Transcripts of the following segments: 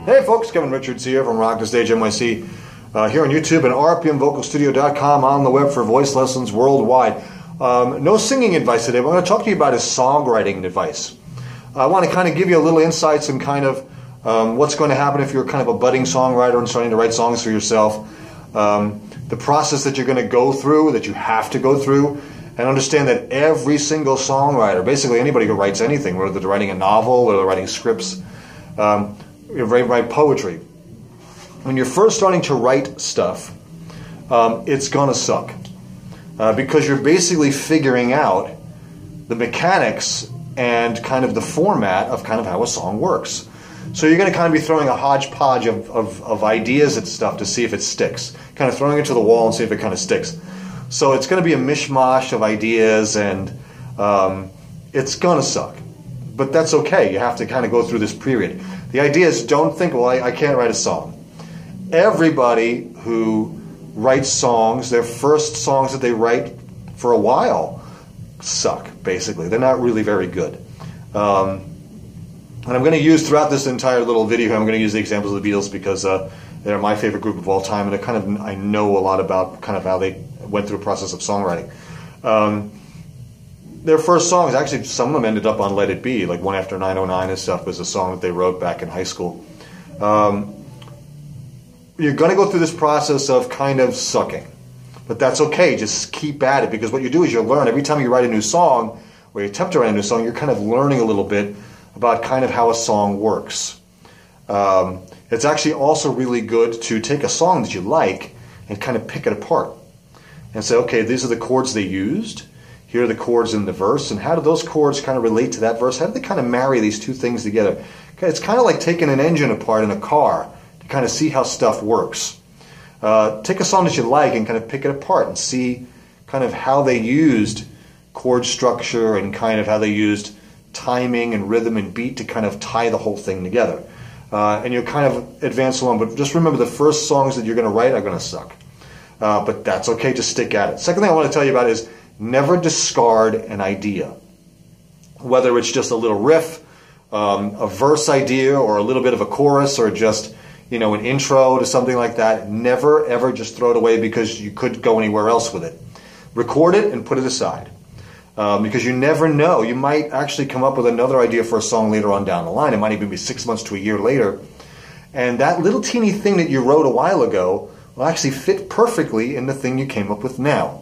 Hey folks, Kevin Richards here from Rock the Stage NYC, here on YouTube and rpmvocalstudio.com, on the web for voice lessons worldwide. No singing advice today. What I'm going to talk to you about is songwriting advice. I want to kind of give you a little insights and kind of what's going to happen if you're kind of a budding songwriter and starting to write songs for yourself. The process that you're going to go through, that you have to go through, and understand that every single songwriter, basically anybody who writes anything, whether they're writing a novel or they're writing scripts, write poetry. When you're first starting to write stuff, it's gonna suck because you're basically figuring out the mechanics and kind of the format of kind of how a song works. So you're going to kind of be throwing a hodgepodge of ideas and stuff to see if it sticks, kind of throwing it to the wall and see if it kind of sticks. So it's going to be a mishmash of ideas, and it's going to suck. But that's okay. You have to kind of go through this period. The idea is, don't think, well, I can't write a song. Everybody who writes songs, their first songs that they write for a while suck, basically. They're not really very good. And I'm going to use, throughout this entire little video, I'm going to use the examples of the Beatles because they're my favorite group of all time, and I know a lot about kind of how they went through a process of songwriting. Their first songs, actually, some of them ended up on Let It Be, like One After 909 and stuff was a song that they wrote back in high school. You're going to go through this process of kind of sucking, but that's okay. Just keep at it, because what you do is you'll learn. Every time you write a new song, or you attempt to write a new song, you're kind of learning a little bit about kind of how a song works. It's actually also really good to take a song that you like and kind of pick it apart and say, okay, these are the chords they used. Here are the chords in the verse, and how do those chords kind of relate to that verse? How do they kind of marry these two things together? It's kind of like taking an engine apart in a car to kind of see how stuff works. Take a song that you like and kind of pick it apart and see kind of how they used chord structure and kind of how they used timing and rhythm and beat to kind of tie the whole thing together. And you'll kind of advance along, but just remember, the first songs that you're going to write are going to suck. But that's okay, to stick at it. Second thing I want to tell you about is never discard an idea. Whether it's just a little riff, a verse idea, or a little bit of a chorus, or just, an intro to something like that, never ever just throw it away because you could go anywhere else with it. Record it and put it aside. Because you never know. You might actually come up with another idea for a song later on down the line. It might even be 6 months to a year later. And that little teeny thing that you wrote a while ago will actually fit perfectly in the thing you came up with now.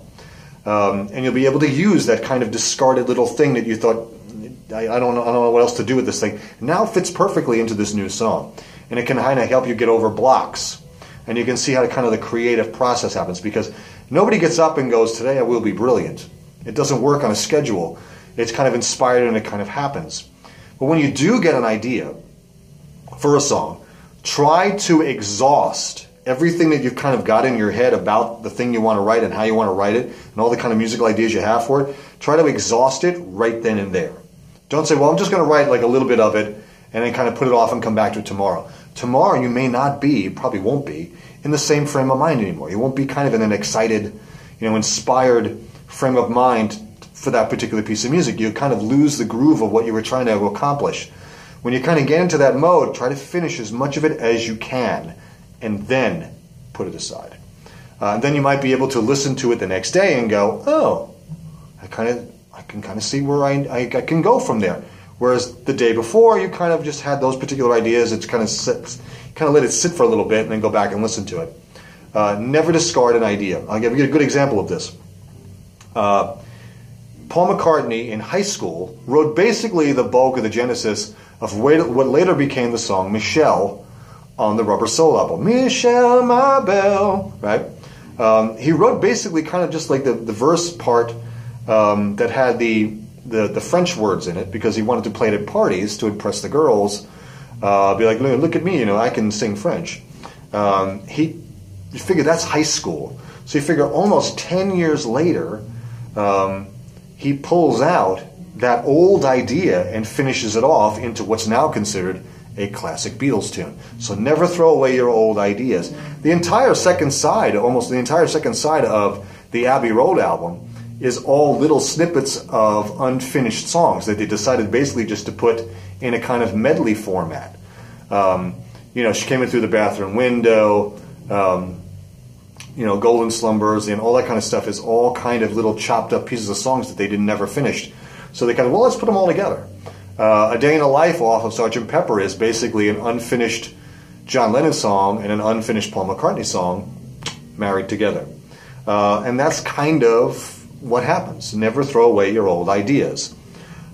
And you'll be able to use that kind of discarded little thing that you thought, I don't know what else to do with this thing. Now fits perfectly into this new song. And it can kind of help you get over blocks. And you can see how kind of the creative process happens. Because nobody gets up and goes, today I will be brilliant. It doesn't work on a schedule. It's kind of inspired and it kind of happens. But when you do get an idea for a song, try to exhaust everything that you've kind of got in your head about the thing you want to write and how you want to write it and all the kind of musical ideas you have for it. Try to exhaust it right then and there. Don't say, well, I'm just going to write like a little bit of it and then kind of put it off and come back to it tomorrow. Tomorrow you may not be, probably won't be, in the same frame of mind anymore. You won't be kind of in an excited, inspired frame of mind for that particular piece of music. You kind of lose the groove of what you were trying to accomplish. When you kind of get into that mode, try to finish as much of it as you can and then put it aside. And then you might be able to listen to it the next day and go, oh, I can kind of see where I can go from there. Whereas the day before, you kind of just had those particular ideas. It's kind of let it sit for a little bit and then go back and listen to it. Never discard an idea. I'll give you a good example of this. Paul McCartney in high school wrote basically the bulk of the genesis of what later became the song Michelle on the Rubber Soul album. Michelle, my belle, right? He wrote basically kind of just like the verse part that had the French words in it, because he wanted to play it at parties to impress the girls. Be like, look at me, I can sing French. You figure that's high school. So you figure almost 10 years later, he pulls out that old idea and finishes it off into what's now considered a classic Beatles tune. So never throw away your old ideas. The entire second side, almost the entire second side of the Abbey Road album is all little snippets of unfinished songs that they decided basically just to put in a kind of medley format. She Came In Through the Bathroom Window, Golden Slumbers, and all that kind of stuff is all kind of little chopped up pieces of songs that they never finished. So they kind of, well, let's put them all together. A Day in the Life off of Sgt. Pepper is basically an unfinished John Lennon song and an unfinished Paul McCartney song married together. And that's kind of what happens. Never throw away your old ideas.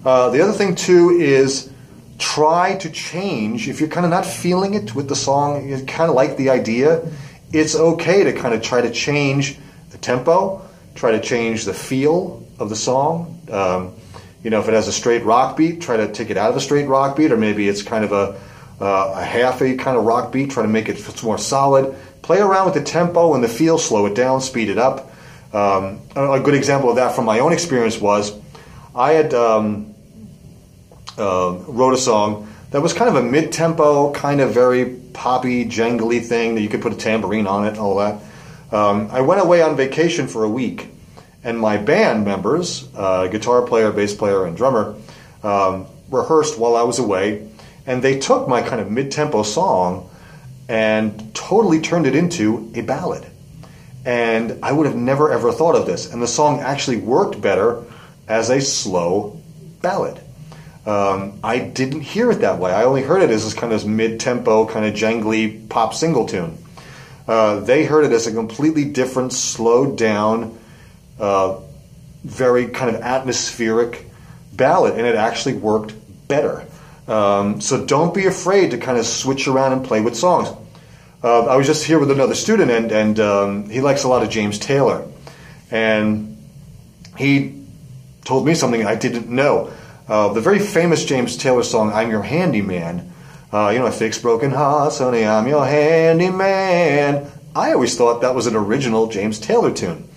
The other thing, too, is try to change. If you're kind of not feeling it with the song, you kind of like the idea, it's okay to kind of try to change the tempo, try to change the feel of the song. If it has a straight rock beat, try to take it out of a straight rock beat, or maybe it's kind of a half a kind of rock beat, try to make it more solid. Play around with the tempo and the feel, slow it down, speed it up. A good example of that from my own experience was I had wrote a song that was kind of a mid-tempo, kind of very poppy, jangly thing that you could put a tambourine on it and all that. I went away on vacation for a week, and my band members, guitar player, bass player, and drummer, rehearsed while I was away, and they took my kind of mid-tempo song and totally turned it into a ballad. And I would have never ever thought of this. And the song actually worked better as a slow ballad. I didn't hear it that way. I only heard it as this kind of mid-tempo, kind of jangly pop single tune. They heard it as a completely different, slowed down, very kind of atmospheric ballad, and it actually worked better. So don't be afraid to kind of switch around and play with songs. I was just here with another student, and he likes a lot of James Taylor. And he told me something I didn't know. The very famous James Taylor song, I'm Your Handyman. I fix broken hearts, honey, I'm your handyman. I always thought that was an original James Taylor tune.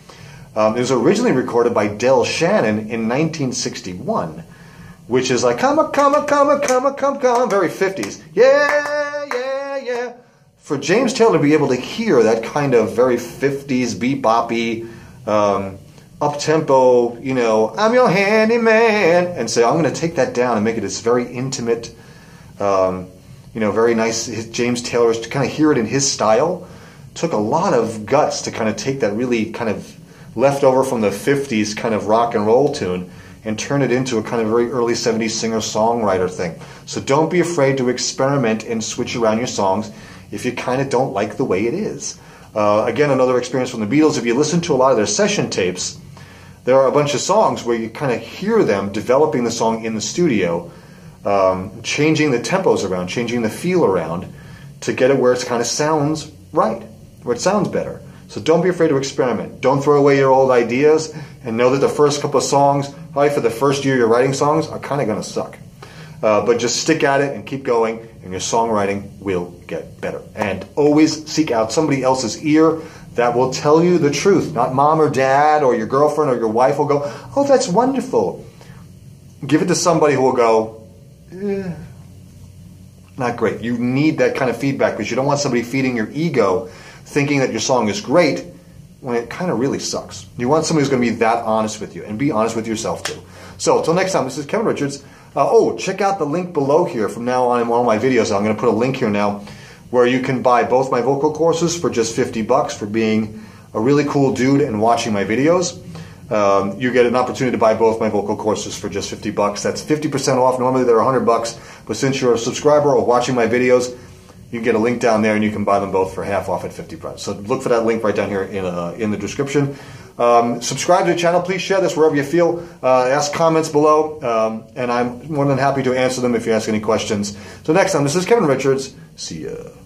It was originally recorded by Del Shannon in 1961, which is like, come, very 50s. Yeah, yeah, yeah. For James Taylor to be able to hear that kind of very 50s, beboppy, up-tempo, I'm your handyman, and say, I'm going to take that down and make it this very intimate, very nice James Taylor's, to kind of hear it in his style, took a lot of guts to kind of take that really kind of leftover from the 50s kind of rock and roll tune and turn it into a kind of very early 70s singer-songwriter thing. So don't be afraid to experiment and switch around your songs if you kind of don't like the way it is. Again, another experience from the Beatles, if you listen to a lot of their session tapes, there are a bunch of songs where you kind of hear them developing the song in the studio, changing the tempos around, changing the feel around to get it where it kind of sounds right, where it sounds better. So don't be afraid to experiment. Don't throw away your old ideas, and know that the first couple of songs, probably for the first year you're writing songs, are kind of going to suck. But just stick at it and keep going, and your songwriting will get better. And always seek out somebody else's ear that will tell you the truth. Not mom or dad or your girlfriend or your wife will go, oh, that's wonderful. Give it to somebody who will go, not great. You need that kind of feedback because you don't want somebody feeding your ego thinking that your song is great when it kind of really sucks. You want somebody who's going to be that honest with you, and be honest with yourself too. So until next time, this is Kevin Richards. Check out the link below here from now on in all my videos. I'm going to put a link here now where you can buy both my vocal courses for just $50 for being a really cool dude and watching my videos. You get an opportunity to buy both my vocal courses for just $50. That's 50% off. Normally they're $100, but since you're a subscriber or watching my videos, you can get a link down there and you can buy them both for half off at 50%. So look for that link right down here in the description. Subscribe to the channel. Please share this wherever you feel. Ask comments below, and I'm more than happy to answer them if you ask any questions. So next time, this is Kevin Richards. See ya.